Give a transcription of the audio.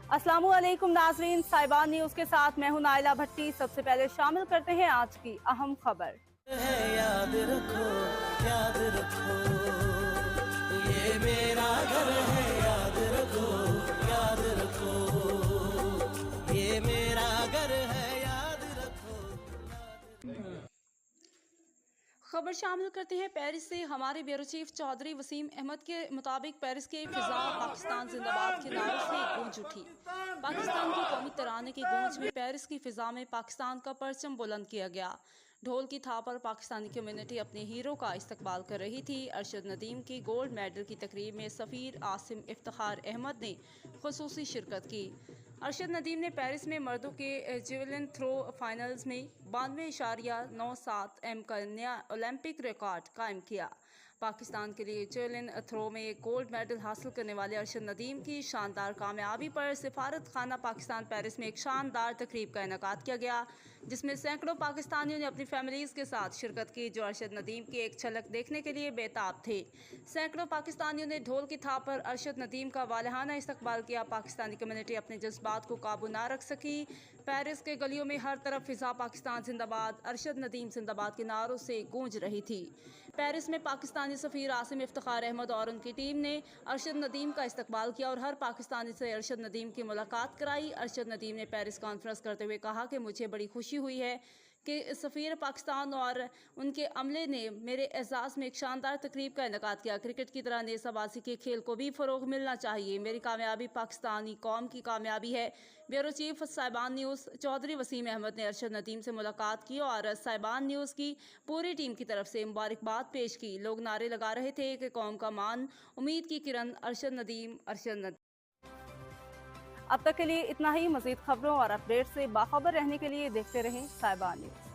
अस्सलामु अलैकुम नाजरीन, साहिबान न्यूज के साथ मैं हूं नाइला भट्टी। सबसे पहले शामिल करते हैं आज की अहम खबर। याद रखो ये मेरा घर है, याद रखो ये मेरा घर है, याद रखो। खबर शामिल करते हैं पेरिस से। हमारे ब्यूरो चीफ चौधरी वसीम अहमद के मुताबिक पेरिस के फिजा पाकिस्तान जिंदाबाद के नारों से गूंज उठी। पाकिस्तान की कौमी तराने की गूंज में पेरिस की फिजा में पाकिस्तान का परचम बुलंद किया गया। ढोल की थाप पर पाकिस्तानी कम्युनिटी अपने हीरो का इस्तकबाल कर रही थी। अरशद नदीम की गोल्ड मेडल की तकरीब में सफ़ीर आसिम इफ्तिखार अहमद ने खुसूसी शिरकत की। अरशद नदीम ने पेरिस में मर्दों के जेवलिन थ्रो फाइनल्स में 92.97 m का नया ओलंपिक रिकॉर्ड कायम किया। पाकिस्तान के लिए जेवलिन थ्रो में गोल्ड मेडल हासिल करने वाले अरशद नदीम की शानदार कामयाबी पर सिफारत खाना पाकिस्तान पेरिस में एक शानदार तकरीब का इनेकाद किया गया, जिसमें सैकड़ों पाकिस्तानियों ने अपनी फैमिलीज़ के साथ शिरकत की, जो अरशद नदीम की एक झलक देखने के लिए बेताब थे। सैकड़ों पाकिस्तानियों ने ढोल की थाप पर अरशद नदीम का वालहाना इस्तकबाल किया। पाकिस्तानी कम्युनिटी अपने जज्बात को काबू ना रख सकी। पेरिस के गलियों में हर तरफ फिजा पाकिस्तान जिंदाबाद, अरशद नदीम जिंदाबाद के नारों से गूंज रही थी। पेरिस में पाकिस्तानी सफ़ीर आसिम इफ्तिखार अहमद और उनकी टीम ने अरशद नदीम का इस्तकबाल किया और हर पाकिस्तानी से अरशद नदीम की मुलाकात कराई। अरशद नदीम ने पेरिस कॉन्फ्रेंस करते हुए कहा कि मुझे बड़ी खुशी हुई है कि सफ़ीर पाकिस्तान और उनके अमले ने मेरे एजाज़ में एक शानदार तकरीब का इनेकाद किया। क्रिकेट की तरह नेज़ाबाजी के खेल को भी फ़रोग़ मिलना चाहिए। मेरी कामयाबी पाकिस्तानी कौम की कामयाबी है। ब्यूरो चीफ साहिबान न्यूज़ चौधरी वसीम अहमद ने अरशद नदीम से मुलाकात की और साहिबान न्यूज़ की पूरी टीम की तरफ से मुबारकबाद पेश की। लोग नारे लगा रहे थे कि कौम का मान, उम्मीद की किरण, अरशद नदीम, अरशद नदीम। अब तक के लिए इतना ही। मज़ीद खबरों और अपडेट से बाखबर रहने के लिए देखते रहें साहिबान न्यूज।